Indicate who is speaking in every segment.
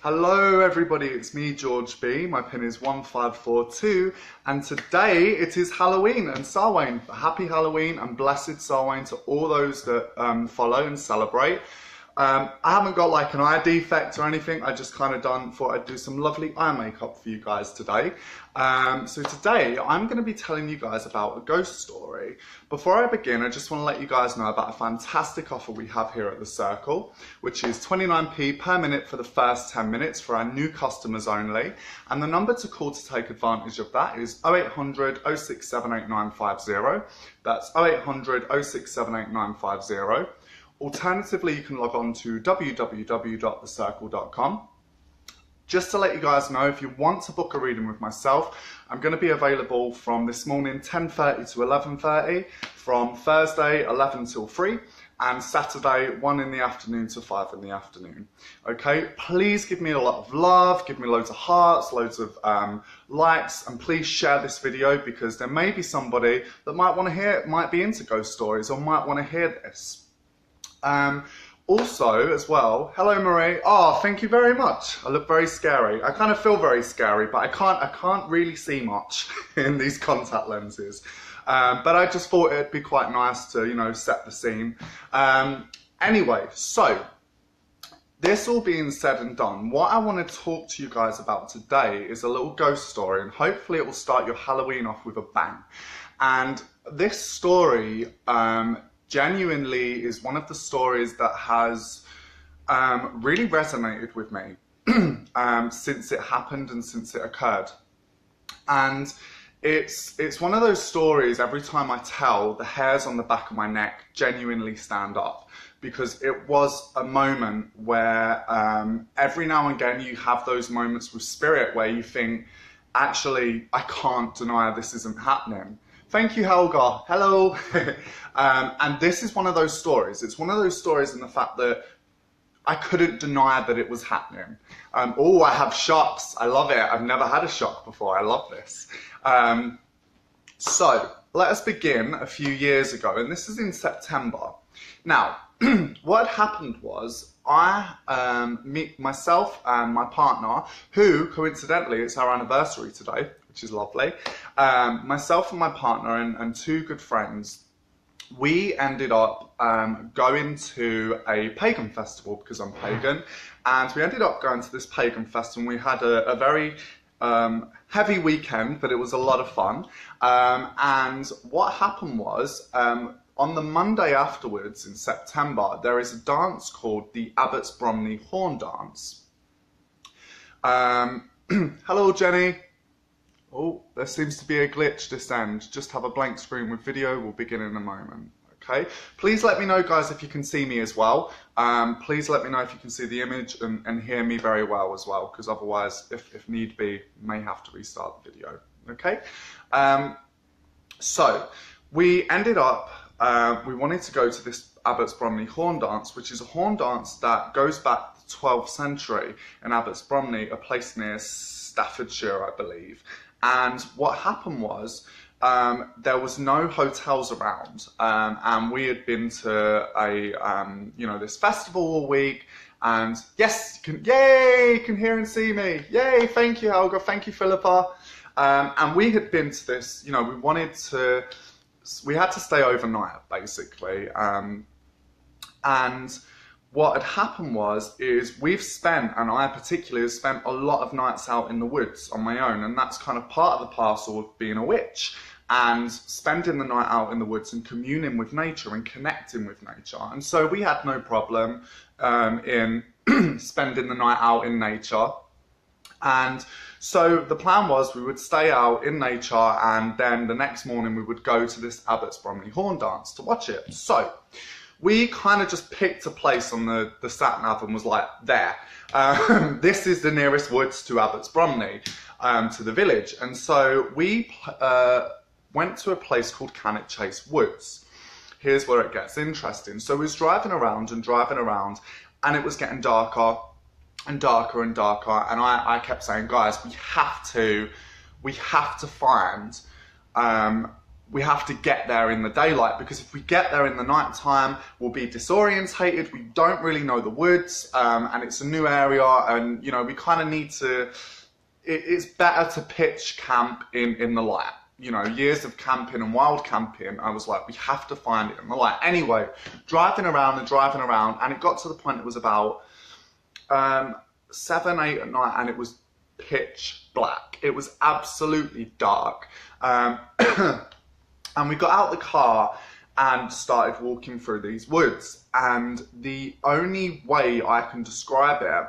Speaker 1: Hello everybody, it's me George B, my pin is 1542 and today it is Halloween and Samhain. Happy Halloween and blessed Samhain to all those that follow and celebrate. I haven't got like an eye defect or anything, I just kind of thought I'd do some lovely eye makeup for you guys today. So today I'm going to be telling you guys about a ghost story. Before I begin, I just want to let you guys know about a fantastic offer we have here at The Circle, which is 29p per minute for the first 10 minutes for our new customers only. And the number to call to take advantage of that is 0800 0678950. That's 0800 0678950. Alternatively, you can log on to www.thecircle.com. Just to let you guys know, if you want to book a reading with myself, I'm going to be available from this morning 10:30 to 11:30, from Thursday 11 till 3, and Saturday 1 in the afternoon to 5 in the afternoon. Okay, please give me a lot of love, give me loads of hearts, loads of likes, and please share this video because there may be somebody that might be into ghost stories or might want to hear this. Also, as well, hello Marie. Oh, thank you very much. I look very scary. I kind of feel very scary, but I can't really see much in these contact lenses. But I just thought it'd be quite nice to, set the scene. Anyway, so this all being said and done, what I want to talk to you guys about today is a little ghost story, and hopefully it will start your Halloween off with a bang. And this story, genuinely is one of the stories that has really resonated with me since it happened and since it occurred. And it's one of those stories, every time I tell, the hairs on the back of my neck genuinely stand up, because it was a moment where every now and again you have those moments with spirit where you think, actually, I can't deny this isn't happening. Thank you, Helga. Hello. And this is one of those stories. It's one of those stories in the fact that I couldn't deny that it was happening. Oh, I have shocks. I love it. I've never had a shock before. I love this. So let us begin a few years ago, and this is in September. Now, what had happened was myself and my partner, who coincidentally, it's our anniversary today, which is lovely. Myself and my partner and two good friends, we ended up going to a pagan festival because I'm pagan, and we ended up going to this pagan festival. We had a very heavy weekend, but it was a lot of fun. And what happened was, on the Monday afterwards in September, there is a dance called the Abbots Bromley Horn Dance. Hello, Jenny. Oh, there seems to be a glitch this end. Just have a blank screen with video. We'll begin in a moment. Okay. Please let me know, guys, if you can see me as well. Please let me know if you can see the image and hear me very well as well, because otherwise, if need be, may have to restart the video. Okay. So we ended up, we wanted to go to this Abbots Bromley horn dance, which is a horn dance that goes back to the 12th century in Abbots Bromley, a place near Staffordshire, I believe. And what happened was, there was no hotels around, and we had been to a, this festival all week, and yes, yay, you can hear and see me, yay, thank you, Helga, thank you, Philippa, and we had been to this, we had to stay overnight, basically, and what had happened is we've spent, and I particularly have spent a lot of nights out in the woods on my own, and that's kind of part of the parcel of being a witch, and spending the night out in the woods and communing with nature and connecting with nature. And so we had no problem in spending the night out in nature. And so the plan was we would stay out in nature, and then the next morning we would go to this Abbots Bromley horn dance to watch it. So we kind of just picked a place on the sat-nav and was like, there. This is the nearest woods to Abbots Bromley, to the village. And so we went to a place called Cannock Chase Woods. Here's where it gets interesting. So we was driving around, and it was getting darker and darker and darker. And I kept saying, guys, we have to find we have to get there in the daylight, because if we get there in the night time, we'll be disorientated. We don't really know the woods, and it's a new area, and you know, we kind of need to, it's better to pitch camp in the light. You know, years of camping and wild camping, I was like, we have to find it in the light. Anyway, driving around, and it got to the point it was about 7, 8 at night, and it was pitch black. It was absolutely dark. And we got out the car and started walking through these woods. And the only way I can describe it,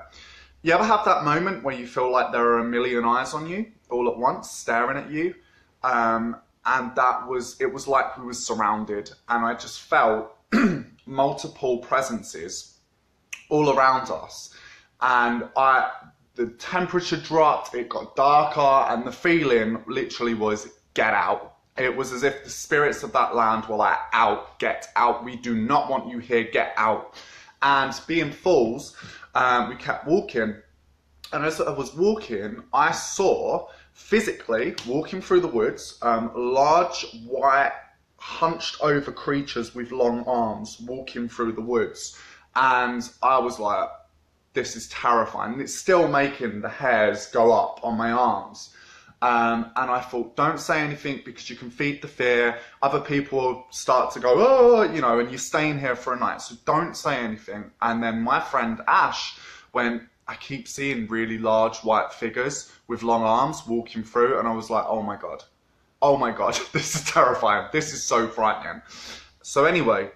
Speaker 1: you ever have that moment where you feel like there are a million eyes on you all at once, staring at you? And it was like we were surrounded, and I just felt multiple presences all around us. And the temperature dropped, it got darker, and the feeling literally was, get out. It was as if the spirits of that land were like, out, get out. We do not want you here, get out. And being fools, we kept walking. And as I was walking, I saw, physically, walking through the woods, large, white, hunched over creatures with long arms walking through the woods. And I was like, this is terrifying. It's still making the hairs go up on my arms. And I thought, don't say anything, because you can feed the fear. Other people start to go, oh, you know, and you're staying here for a night, so don't say anything. And then my friend Ash went, I keep seeing really large white figures with long arms walking through, and I was like, oh my God, this is terrifying. This is so frightening. So anyway,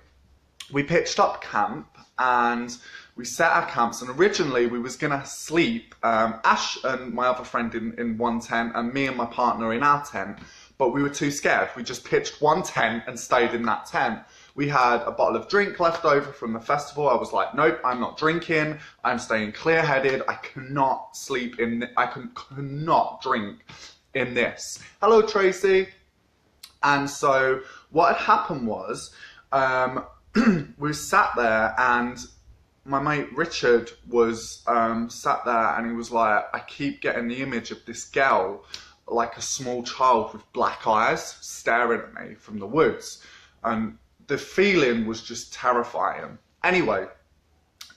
Speaker 1: we pitched up camp, and we set our camps, and originally we was gonna sleep, Ash and my other friend in one tent, and me and my partner in our tent, but we were too scared. We just pitched one tent and stayed in that tent. We had a bottle of drink left over from the festival. I was like, nope, I'm not drinking. I'm staying clear-headed. I cannot sleep I cannot drink in this. Hello, Tracy. And so what had happened was, we sat there, and my mate Richard was sat there, and he was like, I keep getting the image of this girl, like a small child with black eyes, staring at me from the woods. And the feeling was just terrifying. Anyway,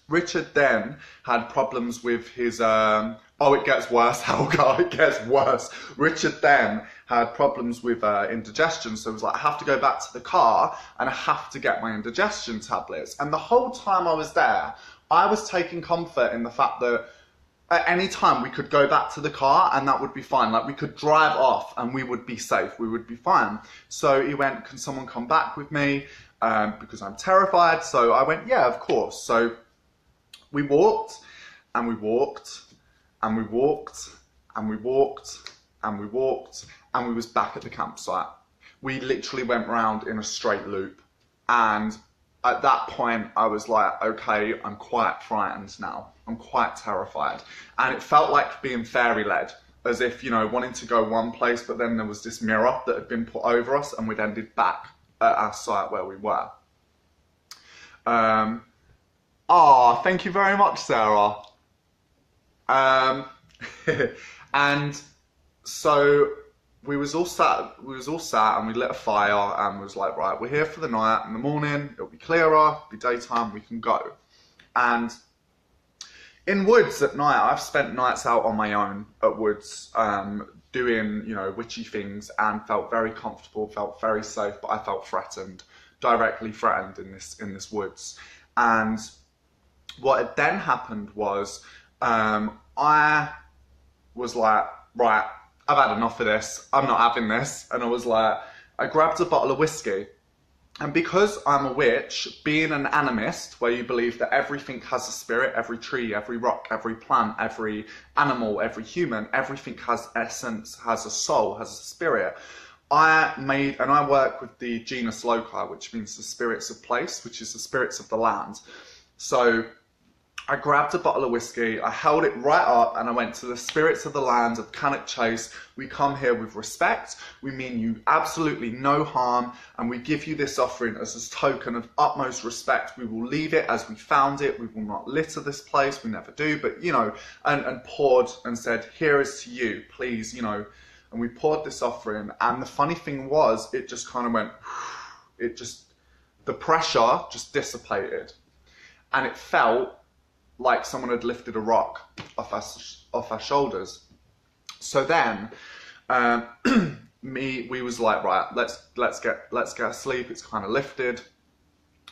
Speaker 1: Richard then had problems with his, oh, it gets worse, Helga, it gets worse. Richard then had problems with indigestion, so it was like, I have to go back to the car and I have to get my indigestion tablets. And the whole time I was there, I was taking comfort in the fact that at any time we could go back to the car and that would be fine. Like, we could drive off and we would be safe, we would be fine. So he went, can someone come back with me? Because I'm terrified. So I went, yeah, of course. So we walked and we walked and we walked and we walked and we walked, and we was back at the campsite. We literally went round in a straight loop, and at that point I was like, okay, I'm quite frightened now. I'm quite terrified. And it felt like being fairy-led, as if, you know, wanting to go one place, but then there was this mirror that had been put over us, and we'd ended back at our site where we were. Thank you very much, Sarah. And so we was all sat and we lit a fire, and we was like, right, we're here for the night. In the morning, it'll be clearer, it'll be daytime, we can go. And in woods at night, I've spent nights out on my own at woods, doing, you know, witchy things, and felt very comfortable, felt very safe, but I felt threatened, directly threatened in this woods. And what had then happened was, I was like, right, I've had enough of this, I'm not having this. And I was like, I grabbed a bottle of whiskey. And because I'm a witch, being an animist, where you believe that everything has a spirit, every tree, every rock, every plant, every animal, every human, everything has essence, has a soul, has a spirit. I work with the genus loci, which means the spirits of place, which is the spirits of the land. So I grabbed a bottle of whiskey, I held it right up, and I went to the spirits of the land of Cannock Chase. We come here with respect, we mean you absolutely no harm, and we give you this offering as a token of utmost respect. We will leave it as we found it, we will not litter this place, we never do, but, you know, and poured and said, here is to you, please, you know, and we poured this offering, and the funny thing was, it just kind of went, the pressure just dissipated, and it felt like someone had lifted a rock off our shoulders. So then, we was like, right, let's get asleep. It's kind of lifted.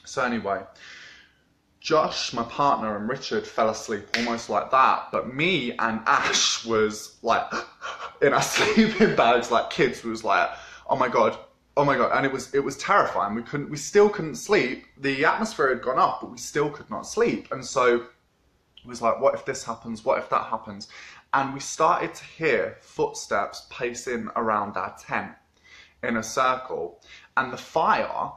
Speaker 1: So anyway, Josh, my partner, and Richard fell asleep almost like that. But me and Ash was like in our sleeping bags like kids. We was like, oh my God. And it was terrifying. We still couldn't sleep. The atmosphere had gone up, but we still could not sleep. And so it was like, what if this happens? What if that happens? And we started to hear footsteps pacing around our tent in a circle. And the fire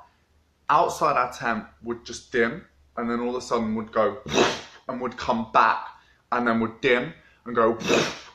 Speaker 1: outside our tent would just dim, and then all of a sudden would go and would come back, and then would dim and go,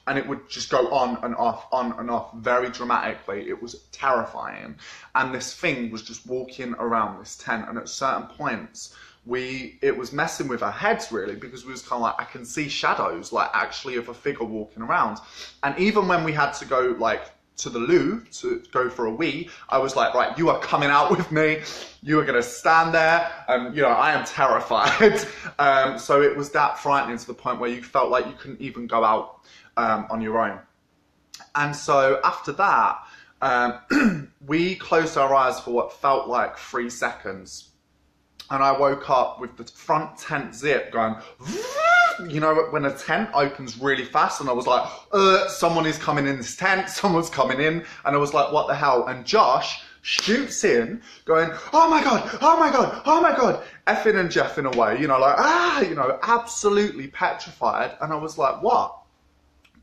Speaker 1: and it would just go on and off very dramatically. It was terrifying. And this thing was just walking around this tent, and at certain points, it was messing with our heads really, because we was kind of like, I can see shadows like actually of a figure walking around. And even when we had to go like to the loo to go for a wee, I was like, right, you are coming out with me, you are going to stand there, and you know, I am terrified. So it was that frightening to the point where you felt like you couldn't even go out on your own. And so after that, we closed our eyes for what felt like 3 seconds. And I woke up with the front tent zip going, you know, when a tent opens really fast, and I was like, someone is coming in this tent, someone's coming in. And I was like, what the hell? And Josh shoots in going, oh my God, oh my God, oh my God, effing and jeffing away, you know, like, you know, absolutely petrified. And I was like, what?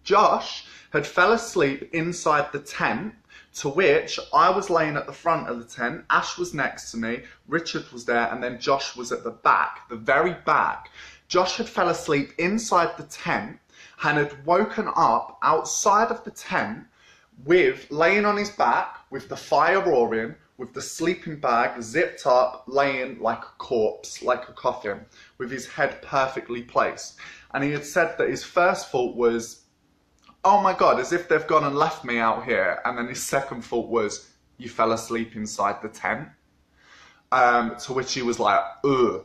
Speaker 1: Josh had fell asleep inside the tent, to which I was laying at the front of the tent, Ash was next to me, Richard was there, and then Josh was at the back, the very back. Josh had fell asleep inside the tent and had woken up outside of the tent with, laying on his back, with the fire roaring, with the sleeping bag zipped up, laying like a corpse, like a coffin, with his head perfectly placed. And he had said that his first thought was, oh my God, as if they've gone and left me out here. And then his second thought was, you fell asleep inside the tent. To which he was like, ugh.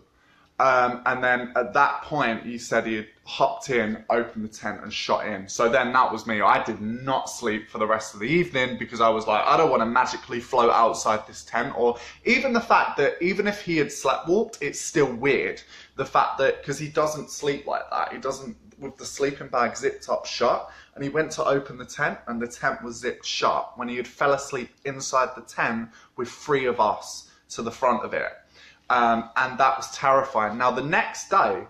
Speaker 1: And then at that point, he said he had hopped in, opened the tent and shot in. So then that was me. I did not sleep for the rest of the evening, because I was like, I don't want to magically float outside this tent. Or even the fact that even if he had sleptwalked, it's still weird. The fact that, because he doesn't sleep like that. He doesn't, with the sleeping bag zipped up shut. And he went to open the tent, and the tent was zipped shut when he had fell asleep inside the tent with 3 of us to the front of it. And that was terrifying. Now, the next day,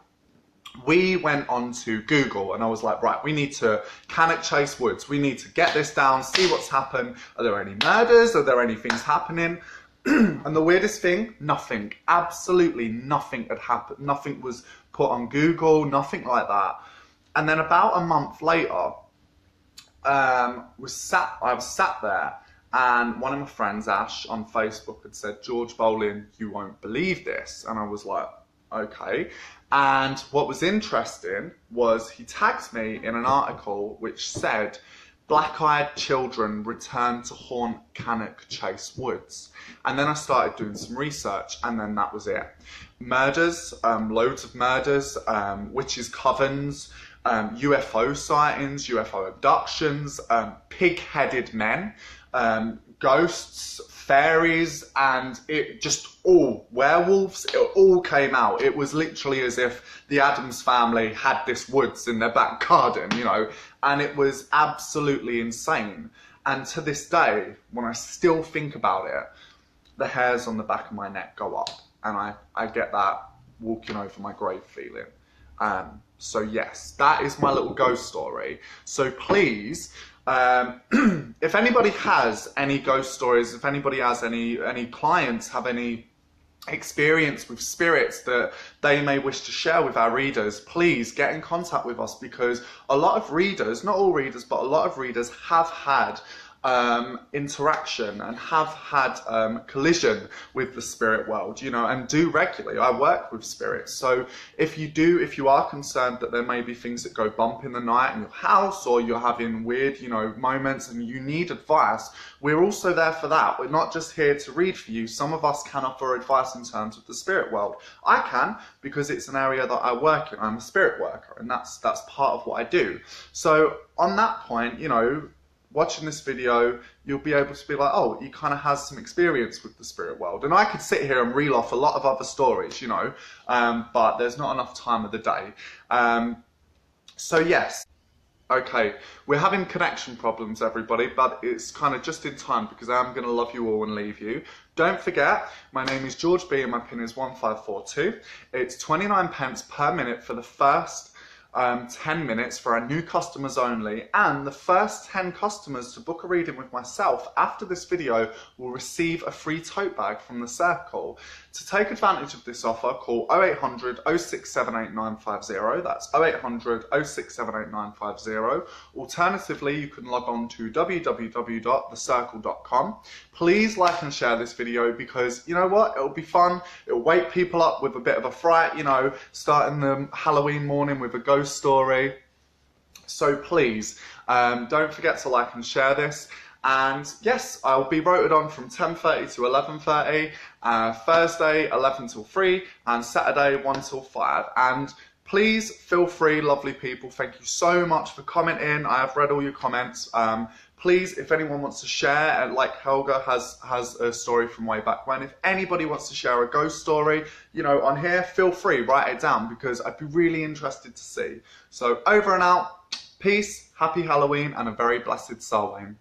Speaker 1: we went on to Google, and I was like, right, we need to, can it Chase Woods? We need to get this down, see what's happened. Are there any murders? Are there any things happening? And the weirdest thing, nothing, absolutely nothing had happened. Nothing was put on Google, nothing like that. And then about a month later, I was sat there, and one of my friends, Ash, on Facebook had said, George Bolin, you won't believe this. And I was like, okay. And what was interesting was he tagged me in an article which said, black-eyed children return to haunt Cannock Chase Woods. And then I started doing some research, and then that was it. Murders, loads of murders, witches' covens, UFO sightings, UFO abductions, pig-headed men, ghosts, fairies, and it just all, werewolves, it all came out. It was literally as if the Addams family had this woods in their back garden, you know, and it was absolutely insane. And to this day, when I still think about it, the hairs on the back of my neck go up, and I get that walking over my grave feeling. So yes, that is my little ghost story. So please, if anybody has any ghost stories, if anybody has any clients have any experience with spirits that they may wish to share with our readers, please get in contact with us, because a lot of readers, not all readers, but a lot of readers have had interaction and have had collision with the spirit world, you know, and do regularly. I work with spirits, so if you are concerned that there may be things that go bump in the night in your house, or you're having weird, you know, moments and you need advice, we're also there for that. We're not just here to read for you. Some of us can offer advice in terms of the spirit world. I can, because it's an area that I work in. I'm a spirit worker, and that's part of what I do. So on that point, you know, watching this video, you'll be able to be like, oh, he kind of has some experience with the spirit world. And I could sit here and reel off a lot of other stories, you know, but there's not enough time of the day. So yes. Okay, we're having connection problems, everybody, but it's kind of just in time because I am going to love you all and leave you. Don't forget, my name is George B and my pin is 1542. It's 29p per minute for the first 10 minutes for our new customers only, and the first 10 customers to book a reading with myself after this video will receive a free tote bag from the circle. To take advantage of this offer, call 0800 067 8950. That's 0800 067 8950. Alternatively, you can log on to www.thecircle.com. Please like and share this video because, you know what, it'll be fun. It'll wake people up with a bit of a fright, you know, starting the Halloween morning with a ghost story. So please, don't forget to like and share this. And yes, I'll be rotated on from 10:30 to 11:30, Thursday 11 till 3, and Saturday 1 till 5. And please feel free, lovely people. Thank you so much for commenting. I have read all your comments. Please, if anyone wants to share, and like Helga has a story from way back when, if anybody wants to share a ghost story, you know, on here, feel free, write it down because I'd be really interested to see. So over and out, peace, happy Halloween, and a very blessed Samhain.